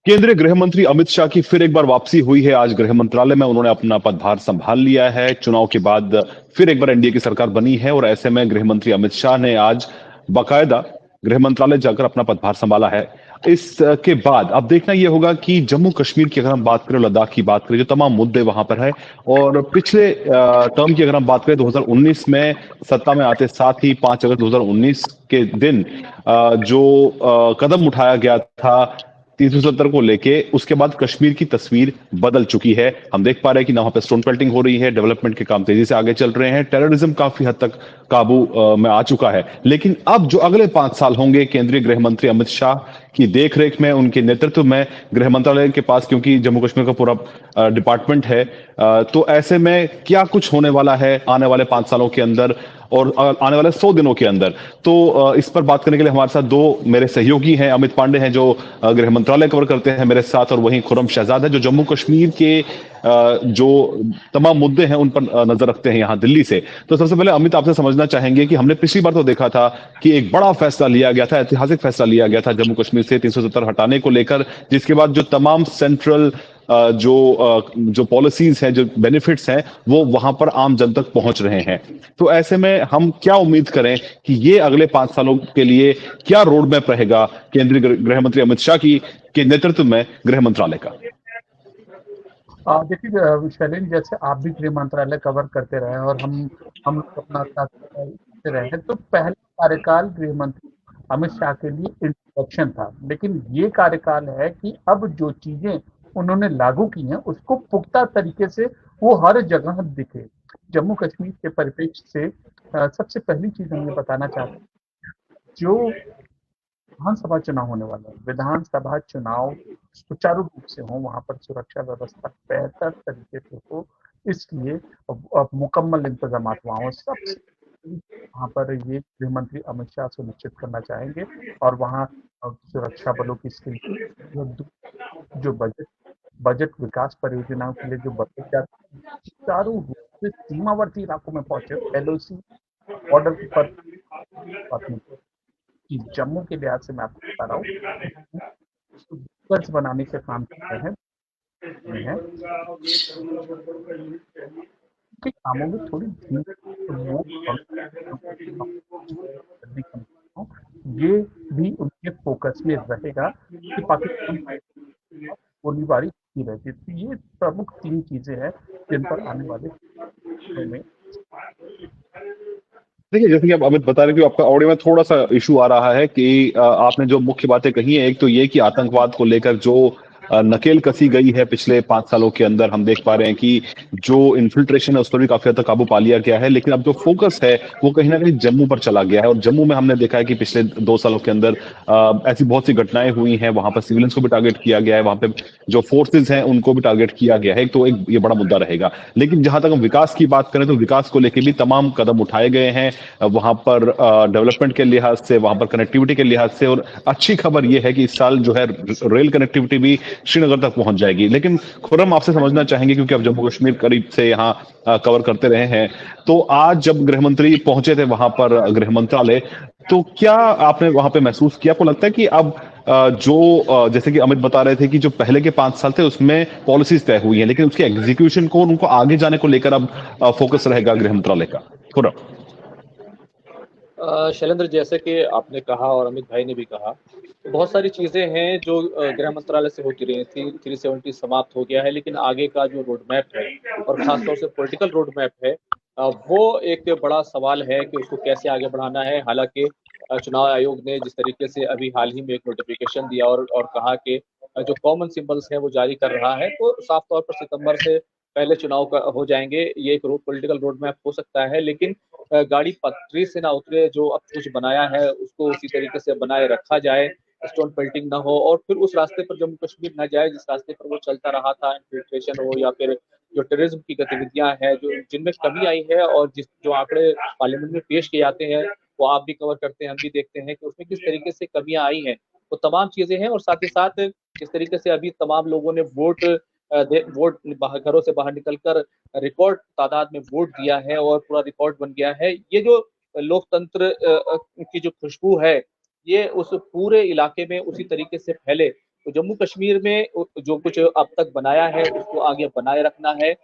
केंद्रीय गृह मंत्री अमित शाह की फिर एक बार वापसी हुई है। आज गृह मंत्रालय में उन्होंने अपना पदभार संभाल लिया है। चुनाव के बाद फिर एक बार एनडीए की सरकार बनी है और ऐसे में गृह मंत्री अमित शाह ने आज बाकायदा गृह मंत्रालय जाकर अपना पदभार संभाला है। इसके बाद अब देखना यह होगा कि जम्मू कश्मीर की अगर हम बात करें, लद्दाख की बात करें, जो तमाम मुद्दे वहां पर है, और पिछले टर्म की अगर हम बात करें 2019 में सत्ता में आते साथ ही 5 अगस्त 2019 के दिन जो कदम उठाया गया था 370 को लेके, उसके बाद कश्मीर की तस्वीर बदल चुकी है। हम देख पा रहे हैं कि ना वहां पे स्टोन पेल्टिंग हो रही है, डेवलपमेंट के काम तेजी से आगे चल रहे हैं, टेररिज्म काफी हद तक काबू में आ चुका है। लेकिन अब जो अगले 5 साल होंगे केंद्रीय गृह मंत्री अमित शाह की देखरेख में, उनके नेतृत्व में गृह मंत्रालय के पास, क्योंकि जम्मू कश्मीर का पूरा डिपार्टमेंट है, तो ऐसे में क्या कुछ होने वाला है आने वाले 5 सालों के अंदर और आने वाले 100 दिनों के अंदर, तो इस पर बात करने के लिए हमारे साथ दो मेरे सहयोगी हैं। अमित पांडे हैं जो गृह मंत्रालय कवर करते हैं मेरे साथ, और वहीं खुर्रम शहजाद है जो जम्मू कश्मीर के जो तमाम मुद्दे हैं उन पर नजर रखते हैं यहाँ दिल्ली से। तो सबसे पहले अमित, आपसे समझना चाहेंगे कि हमने पिछली बार तो देखा था कि एक बड़ा फैसला लिया गया था, ऐतिहासिक फैसला लिया गया था जम्मू कश्मीर से 370 हटाने को लेकर, जिसके बाद जो तमाम सेंट्रल जो पॉलिसीज हैं, जो बेनिफिट्स हैं, वो वहां पर आम जन तक पहुंच रहे हैं। तो ऐसे में हम क्या उम्मीद करें कि ये अगले 5 सालों के लिए क्या रोड मैप रहेगा केंद्रीय गृह मंत्री अमित शाह की के नेतृत्व में गृह मंत्रालय का? देखिए शैलेंद्र, जैसे आप भी गृह मंत्रालय कवर करते रहे और हम लोग अपना साथ करते रहे, तो पहला कार्यकाल गृह मंत्री अमित शाह के लिए इंट्रोडक्शन था, लेकिन ये कार्यकाल है कि अब जो चीजें उन्होंने लागू की हैं उसको पुख्ता तरीके से वो हर जगह दिखे। जम्मू कश्मीर के परिप्रेक्ष्य से सबसे पहली चीज हम ये बताना चाहते हैं, जो विधानसभा चुनाव होने वाला है, विधानसभा चुनाव सुचारू रूप से हो, वहां पर सुरक्षा व्यवस्था बेहतर तरीके से हो, इसलिए अब मुकम्मल इंतजाम वहां हो। सबसे वहां पर ये गृह मंत्री अमित शाह सुनिश्चित करना चाहेंगे, और वहां सुरक्षा बलों की स्थिति, जो बजट विकास परियोजनाओं के लिए जो बजट जाता है, सुचारू रूप से सीमावर्ती इलाकों में पहुंचे। एलओसी बॉर्डर पर कि जम्मू के लिहाज से मैं आपको बता रहा हूँ, कर्ज बनाने के काम कर रहे हैं के कामों में थोड़ी ये भी उनके फोकस में रहेगा कि पाकिस्तान गोलीबारी की रहती है। तो ये प्रमुख 3 चीजें हैं जिन पर आने वाले में। देखिए, जैसे कि आप अमित बता रहे कि आपका ऑडियो में थोड़ा सा इशू आ रहा है कि आपने जो मुख्य बातें कही है, एक तो ये कि आतंकवाद को लेकर जो नकेल कसी गई है पिछले 5 सालों के अंदर, हम देख पा रहे हैं कि जो इन्फिल्ट्रेशन है उस पर भी काफी हद तक काबू पा लिया गया है। लेकिन अब जो फोकस है वो कहीं ना कहीं जम्मू पर चला गया है, और जम्मू में हमने देखा है कि पिछले 2 सालों के अंदर ऐसी बहुत सी घटनाएं हुई हैं। वहां पर सिविलियंस को भी टारगेट किया गया है, वहां पे जो फोर्सेज हैं उनको भी टारगेट किया गया है। तो एक ये बड़ा मुद्दा रहेगा। लेकिन जहां तक हम विकास की बात करें तो विकास को लेकर भी तमाम कदम उठाए गए हैं वहां पर, डेवलपमेंट के लिहाज से, वहां पर कनेक्टिविटी के लिहाज से। और अच्छी खबर यह है कि इस साल जो है रेल कनेक्टिविटी भी श्रीनगर तक पहुंच जाएगी। लेकिन खुर्रम, आपसे समझना चाहेंगे, क्योंकि आप जम्मू कश्मीर करीब से यहाँ कवर करते रहे हैं, तो आज जब गृह मंत्री पहुंचे थे वहां पर गृह मंत्रालय, तो क्या आपने वहां पे महसूस किया? आपको लगता है कि अब जैसे कि अमित बता रहे थे कि जो पहले के 5 साल थे उसमें पॉलिसीज तय हुई है, लेकिन उसके एग्जीक्यूशन को, उनको आगे जाने को लेकर अब फोकस रहेगा गृह मंत्रालय का? खुर्रम। शैलेंद्र, जैसे कि आपने कहा और अमित भाई ने भी कहा, तो बहुत सारी चीज़ें हैं जो गृह मंत्रालय से होती रही थी। 370 समाप्त हो गया है, लेकिन आगे का जो रोड मैप है और खासतौर से पॉलिटिकल रोड मैप है, वो एक बड़ा सवाल है कि उसको कैसे आगे बढ़ाना है। हालांकि चुनाव आयोग ने जिस तरीके से अभी हाल ही में एक नोटिफिकेशन दिया और कहा कि जो कॉमन सिंबल्स हैं वो जारी कर रहा है, तो साफ तौर पर सितंबर से पहले चुनाव का हो जाएंगे। ये एक पॉलिटिकल रोड मैप हो सकता है, लेकिन गाड़ी पटरी से ना उतरे, जो अब कुछ बनाया है उसको उसी तरीके से बनाए रखा जाए, स्टोन पेल्टिंग ना हो, और फिर उस रास्ते पर जम्मू कश्मीर ना जाए जिस रास्ते पर वो चलता रहा था। इन्फिल्ट्रेशन हो या फिर जो टेररिज्म की गतिविधियां हैं, जो जिनमें कमी आई है, और जो आंकड़े पार्लियामेंट में पेश किए जाते हैं वो आप भी कवर करते हैं, हम भी देखते हैं कि उसमें किस तरीके से कमियां आई हैं। वो तमाम चीजें हैं, और साथ ही साथ किस तरीके से अभी तमाम लोगों ने वोट घरों से बाहर निकलकर रिकॉर्ड तादाद में वोट दिया है और पूरा रिकॉर्ड बन गया है। ये जो लोकतंत्र की जो खुशबू है, ये उस पूरे इलाके में उसी तरीके से फैले। तो जम्मू कश्मीर में जो कुछ अब तक बनाया है, उसको आगे बनाए रखना है।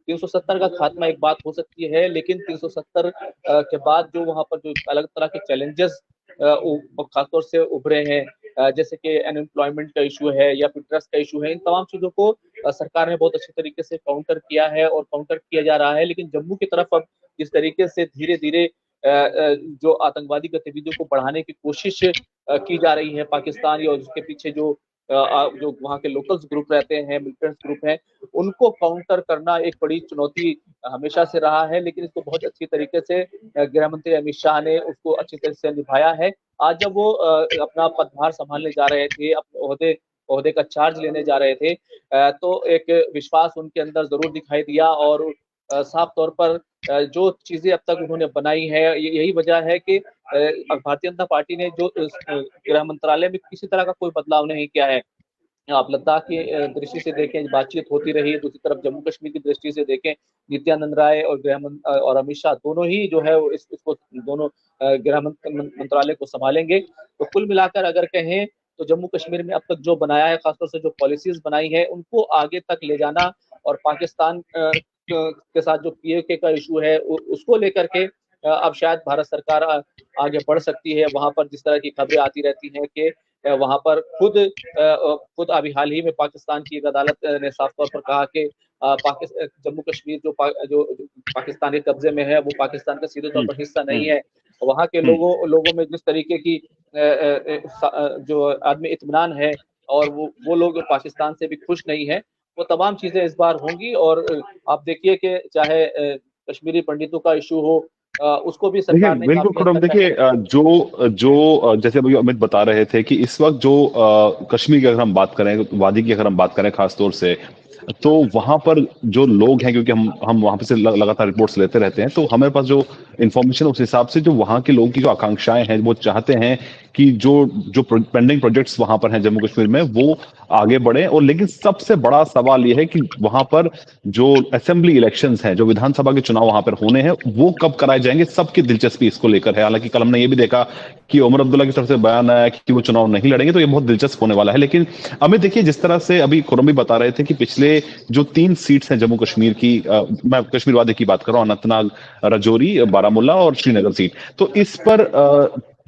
370 का खात्मा एक बात हो सकती है, लेकिन 370 के बाद जो वहाँ पर जो अलग तरह के चैलेंजेस खासतौर से उभरे हैं, जैसे कि अनएम्प्लॉयमेंट का इशू है या फिर ट्रस्ट का इशू है, इन तमाम चीज़ों को सरकार ने बहुत अच्छे तरीके से काउंटर किया है और काउंटर किया जा रहा है। लेकिन जम्मू की तरफ अब जिस तरीके से धीरे-धीरे जो आतंकवादी गतिविधियों को बढ़ाने की कोशिश की जा रही है पाकिस्तान और उसके पीछे जो वहाँ के लोकल्स ग्रुप रहते हैं, मिलिटेंट्स ग्रुप हैं, उनको काउंटर करना एक बड़ी चुनौती हमेशा से रहा है। लेकिन इसको बहुत अच्छी तरीके से गृह मंत्री अमित शाह ने उसको अच्छी तरह से निभाया है। आज जब वो अपना पदभार संभालने जा रहे थे, अपने ओहदे का चार्ज लेने जा रहे थे, तो एक विश्वास उनके अंदर ज़रूर दिखाई दिया और साफ तौर पर जो चीज़ें अब तक उन्होंने बनाई हैं, यही वजह है कि भारतीय जनता पार्टी ने जो गृह मंत्रालय में किसी तरह का कोई बदलाव नहीं किया है। आप लद्दाख की दृष्टि से देखें, बातचीत होती रही, दूसरी तरफ जम्मू कश्मीर की दृष्टि से देखें, नित्यानंद राय और और अमित शाह दोनों ही जो है इसको दोनों गृह मंत्रालय को संभालेंगे। तो कुल मिलाकर अगर कहें तो जम्मू कश्मीर में अब तक जो बनाया है, खासतौर से जो पॉलिसीज बनाई है, उनको आगे तक ले जाना और पाकिस्तान के साथ जो पीओके का इशू है उसको लेकर के अब शायद भारत सरकार आगे बढ़ सकती है। वहाँ पर जिस तरह की खबरें आती रहती हैं कि वहाँ पर खुद अभी हाल ही में पाकिस्तान की एक अदालत ने साफ तौर पर कहा कि जम्मू कश्मीर जो पाकिस्तान के कब्जे में है, वो पाकिस्तान का सीधे तौर पर हिस्सा नहीं है। वहाँ के लोगों में जिस तरीके की जो आदमी इत्मीनान है और वो लोग पाकिस्तान से भी खुश नहीं है, वो तमाम चीजें इस बार होंगी। और आप देखिए कि चाहे कश्मीरी पंडितों का इशू हो, उसको भी सरकार ने बिल्कुल खुरम, देखिए जैसे अभी अमित बता रहे थे कि इस वक्त जो कश्मीर की अगर हम बात करें, वादी की अगर हम बात करें खास तौर से, तो वहां पर जो लोग हैं, क्योंकि हम वहां पे से लगातार रिपोर्ट्स लेते रहते हैं, तो हमारे पास जो इन्फॉर्मेशन उस हिसाब से जो वहां के लोगों की जो आकांक्षाएं हैं, वो चाहते हैं कि जो पेंडिंग प्रोजेक्ट्स वहां पर हैं जम्मू कश्मीर में, वो आगे बढ़े। और लेकिन सबसे बड़ा सवाल यह है कि वहां पर जो असेंबली इलेक्शंस हैं, जो विधानसभा के चुनाव वहां पर होने हैं, वो कब कराए जाएंगे, सबकी दिलचस्पी इसको लेकर है। हालांकि कल हमने ये भी देखा कि उमर अब्दुल्ला की तरफ से बयान आया कि वो चुनाव नहीं लड़ेंगे, तो ये बहुत दिलचस्प होने वाला है। लेकिन अमित, देखिए जिस तरह से अभी खुरम भी बता रहे थे कि पिछले जो 3 सीट्स हैं जम्मू कश्मीर की, मैं कश्मीर वादी की बात कर रहा हूँ, अनंतनाग, राजौरी, बारामूला और श्रीनगर सीट, तो इस पर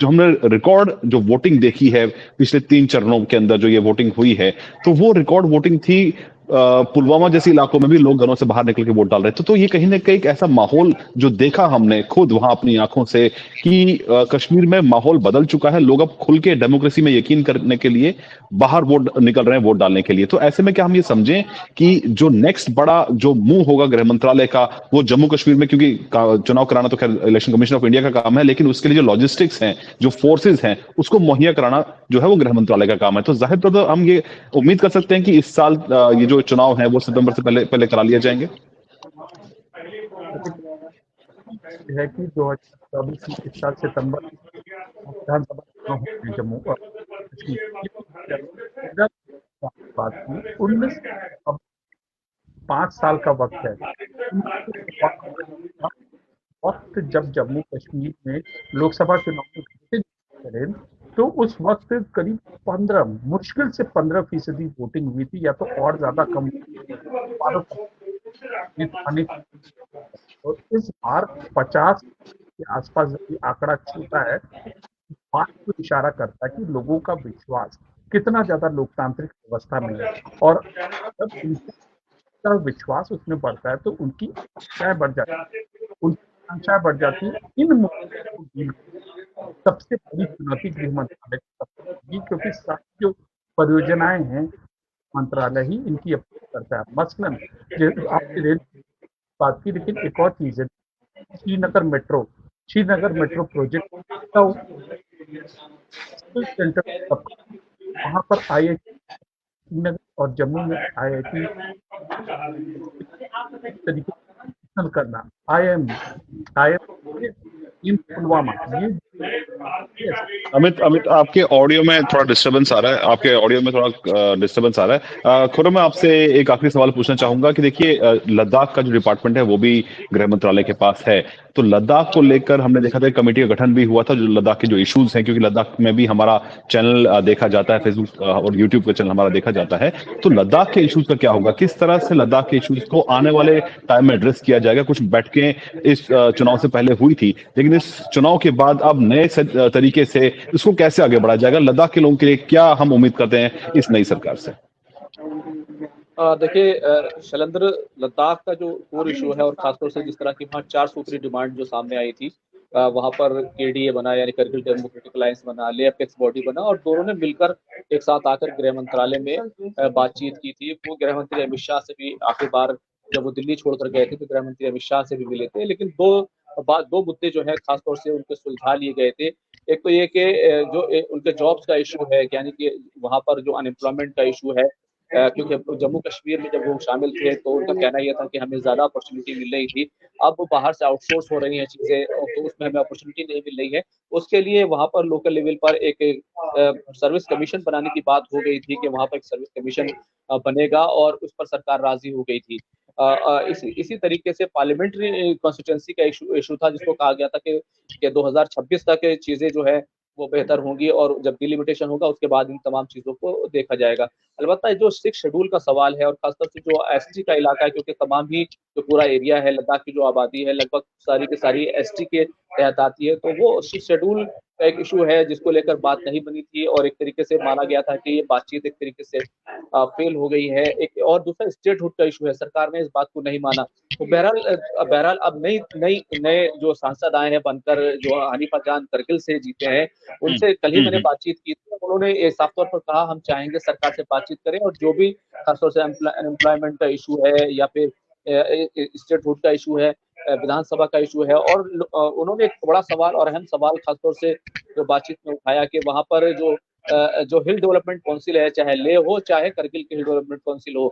जो हमने रिकॉर्ड जो वोटिंग देखी है पिछले 3 चरणों के अंदर जो ये वोटिंग हुई है, तो वो रिकॉर्ड वोटिंग थी। पुलवामा जैसे इलाकों में भी लोग घरों से बाहर निकल के वोट डाल रहे थे। तो ये कहीं ना कहीं एक ऐसा माहौल जो देखा हमने खुद वहां अपनी आंखों से कि कश्मीर में माहौल बदल चुका है। लोग अब खुल के डेमोक्रेसी में यकीन करने के लिए बाहर वोट निकल रहे हैं वोट डालने के लिए। तो ऐसे में क्या हम ये समझें कि जो नेक्स्ट बड़ा जो मूव होगा गृह मंत्रालय का, वो जम्मू कश्मीर में, क्योंकि चुनाव कराना तो खैर इलेक्शन कमीशन ऑफ इंडिया का काम है, लेकिन उसके लिए जो लॉजिस्टिक्स हैं, जो फोर्सेज हैं, उसको मुहैया कराना जो है वो गृह मंत्रालय का काम है। तो जाहिर तौर पर हम ये उम्मीद कर सकते हैं कि इस साल ये जो चुनाव है वो सितंबर से पहले करा लिया जाएंगे। है कि 2024 में इस साल सितंबर विधानसभा चुनाव होंगे जम्मू और कश्मीर। बात की 19 अब 5 साल का वक्त है। वक्त जब जम्मू कश्मीर में लोकसभा चुनाव करें, तो उस वक्त करीब 15, मुश्किल से 15% वोटिंग हुई थी, या तो और ज्यादा कम। और इस बार 50 के आसपास आंकड़ा छूटा है, बात को इशारा करता है कि लोगों का विश्वास कितना ज्यादा लोकतांत्रिक व्यवस्था में है। और जब उनका विश्वास उसमें बढ़ता है तो उनकी आकांक्षाएं बढ़ जाती है, इन मुद्दों को सबसे बड़ी चुनौती गृह मंत्रालय की, क्योंकि सारी जो परियोजनाएं हैं मंत्रालय ही इनकी अप्रूव करता है। मसलन आपकी रेल बात की, लेकिन एक और चीज है, श्रीनगर मेट्रो प्रोजेक्ट सेंटर, वहां पर IIT श्रीनगर और जम्मू में IIT तरीके से करना, IIM पुलवामा। अमित आपके ऑडियो में थोड़ा डिस्टरबेंस आ रहा है। खुरम, मैं आपसे एक आखिरी सवाल पूछना चाहूंगा कि देखिए लद्दाख का जो डिपार्टमेंट है वो भी गृह मंत्रालय के पास है। तो लद्दाख को लेकर हमने देखा था कमेटी का गठन भी हुआ था, जो लद्दाख के जो इश्यूज हैं, क्योंकि लद्दाख में भी हमारा चैनल देखा जाता है, फेसबुक और यूट्यूब का चैनल हमारा देखा जाता है। तो लद्दाख के इश्यूज का क्या होगा, किस तरह से लद्दाख के इश्यूज को आने वाले टाइम में एड्रेस किया जाएगा? कुछ बैठकें इस चुनाव से पहले हुई थी, लेकिन इस चुनाव के बाद अब नए तरीके से इसको कैसे आगे बढ़ाया जाएगा? लद्दाख के लोगों के लिए क्या हम उम्मीद करते हैं इस नई सरकार से? देखिए शैलेंद्र, लद्दाख का जो कोर इशू है और खासतौर से जिस तरह की वहाँ 4 सूत्री डिमांड जो सामने आई थी, वहाँ पर केडीए बना यानी करगिल डेमोक्रेटिक अलायंस बना, ले अपेक्स बॉडी बना और दोनों ने मिलकर एक साथ आकर गृह मंत्रालय में बातचीत की थी। वो गृह मंत्री अमित शाह से भी आखिरी बार जब वो दिल्ली छोड़कर गए थे तो गृह मंत्री अमित शाह से भी मिले थे, लेकिन दो मुद्दे जो है खासतौर से उनके सुलझा लिए गए थे। एक तो ये कि जो उनके जॉब्स का इशू है, यानी कि वहाँ पर जो अनएम्प्लॉयमेंट का इशू है, क्योंकि जम्मू कश्मीर में जब वो शामिल थे तो उनका कहना यह था कि हमें ज्यादा अपॉर्चुनिटी मिल रही थी, अब बाहर से आउटसोर्स हो रही हैं चीजें तो उसमें हमें अपॉर्चुनिटी नहीं मिल रही है। उसके लिए वहां पर लोकल लेवल पर एक सर्विस कमीशन बनाने की बात हो गई थी कि वहां पर एक सर्विस कमीशन बनेगा और उस पर सरकार राजी हो गई थी। इसी तरीके से पार्लियामेंट्री कॉन्स्टिट्यूंसी का इशू था, जिसको कहा गया था कि 2026 तक चीजें जो है वो बेहतर होंगी और जब डिलिमिटेशन होगा उसके बाद इन तमाम चीजों को देखा जाएगा। अलबत्ता जो 6 शेड्यूल का सवाल है और खासतौर से जो एसटी का इलाका है, क्योंकि तमाम ही जो पूरा एरिया है लद्दाख की जो आबादी है लगभग सारी की सारी एसटी के तहत आती है, तो वो 6 शेड्यूल का एक इशू है जिसको लेकर बात नहीं बनी थी और एक तरीके से माना गया था कि ये बातचीत एक तरीके से फेल हो गई है। एक और दूसरा स्टेटहुड का इशू है, सरकार ने इस बात को नहीं माना। तो बहरहाल अब नए जो सांसद आए हैं बनकर, जो हनीफा जान करगिल से जीते हैं, उनसे कल ही मैंने बातचीत की थी। उन्होंने साफ तौर पर कहा हम चाहेंगे सरकार से बातचीत करें और जो भी खासतौर से अनएम्प्लॉयमेंट का इशू है या फिर स्टेटहुड का इशू है, विधानसभा का इशू है, और उन्होंने एक बड़ा सवाल और अहम सवाल खासतौर से जो बातचीत में उठाया कि वहां पर जो हिल डेवलपमेंट काउंसिल है, चाहे ले हो चाहे करगिल की हिल डेवलपमेंट काउंसिल हो,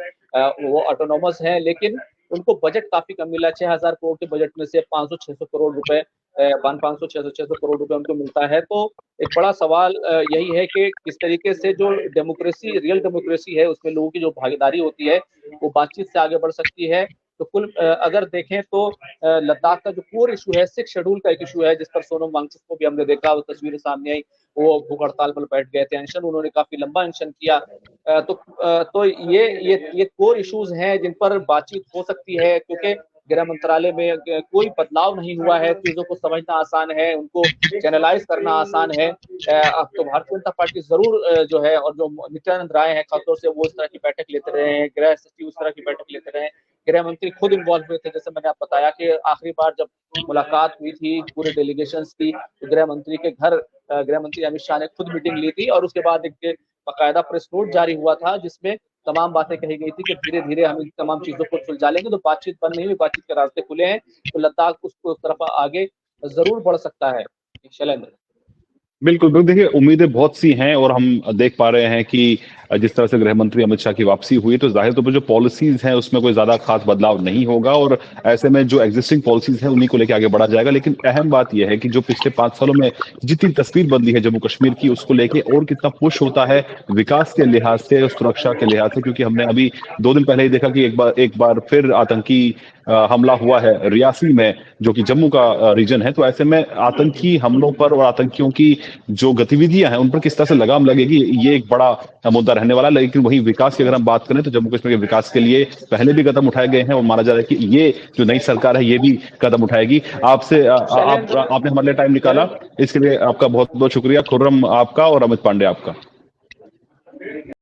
वो ऑटोनोमस है लेकिन उनको बजट काफी कम मिला। 6,000 करोड़ के बजट में से 500-600 करोड़ रुपए 500-600 करोड़ रुपए उनको मिलता है। तो एक बड़ा सवाल यही है कि किस तरीके से जो डेमोक्रेसी, रियल डेमोक्रेसी है, उसमें लोगों की जो भागीदारी होती है वो बातचीत से आगे बढ़ सकती है। तो कुल अगर देखें तो लद्दाख का जो कोर इशू है 6 शेड्यूल का एक इशू है, जिस पर सोनम वांगचुक को भी हमने देखा, वो तस्वीरें सामने आई, वो भूख हड़ताल पर बैठ गए थे, अनशन उन्होंने काफी लंबा अनशन किया। तो ये कोर इश्यूज हैं जिन पर बातचीत हो सकती है, क्योंकि गृह मंत्रालय में कोई बदलाव नहीं हुआ है, चीजों को समझना आसान है, उनको चैनलाइज करना आसान है। अब तो भारतीय जनता पार्टी जरूर जो है, और जो नित्यानंद राय है खासतौर से, वो इस तरह की बैठक लेते रहे हैं, गृह सचिव इस तरह की बैठक लेते रहे हैं, गृह मंत्री खुद इन्वॉल्व हुए थे। जैसे मैंने आपको बताया कि आखिरी बार जब मुलाकात हुई थी पूरे डेलीगेशंस की, तो गृह मंत्री के घर गृह मंत्री अमित शाह ने खुद मीटिंग ली थी और उसके बाद एक बाकायदा प्रेस नोट जारी हुआ था जिसमें तमाम बातें कही गई थी कि धीरे धीरे हम इन तमाम चीजों को सुलझा लेंगे। तो बातचीत बंद नहीं हुई, बातचीत के रास्ते खुले हैं, तो लद्दाख उस तरफ आगे जरूर बढ़ सकता है। शैलेंद्र, बिल्कुल, देखिए उम्मीदें बहुत सी हैं और हम देख पा रहे हैं कि जिस तरह से गृह मंत्री अमित शाह की वापसी हुई, तो जाहिर तौर पर जो पॉलिसीज हैं उसमें कोई ज्यादा खास बदलाव नहीं होगा और ऐसे में जो एग्जिस्टिंग पॉलिसीज हैं उन्हीं को लेकर आगे बढ़ा जाएगा। लेकिन अहम बात यह है कि जो पिछले 5 सालों में जितनी तस्वीर बदली है जम्मू कश्मीर की, उसको लेके और कितना पुश होता है विकास के लिहाज से, सुरक्षा के लिहाज से, क्योंकि हमने अभी 2 दिन पहले ही देखा कि एक बार फिर आतंकी हमला हुआ है रियासी में, जो कि जम्मू का रीजन है। तो ऐसे में आतंकी हमलों पर और आतंकियों की जो गतिविधियां हैं उन पर किस तरह से लगाम लगेगी, ये एक बड़ा मुद्दा रहने वाला। लेकिन वहीं विकास की अगर हम बात करें तो जम्मू कश्मीर के विकास के लिए पहले भी कदम उठाए गए हैं और माना जा रहा है कि ये जो नई सरकार है ये भी कदम उठाएगी। आपसे आपने हमारे लिए टाइम निकाला, इसके लिए आपका बहुत बहुत शुक्रिया। खुर्रम आपका और अमित पांडे आपका।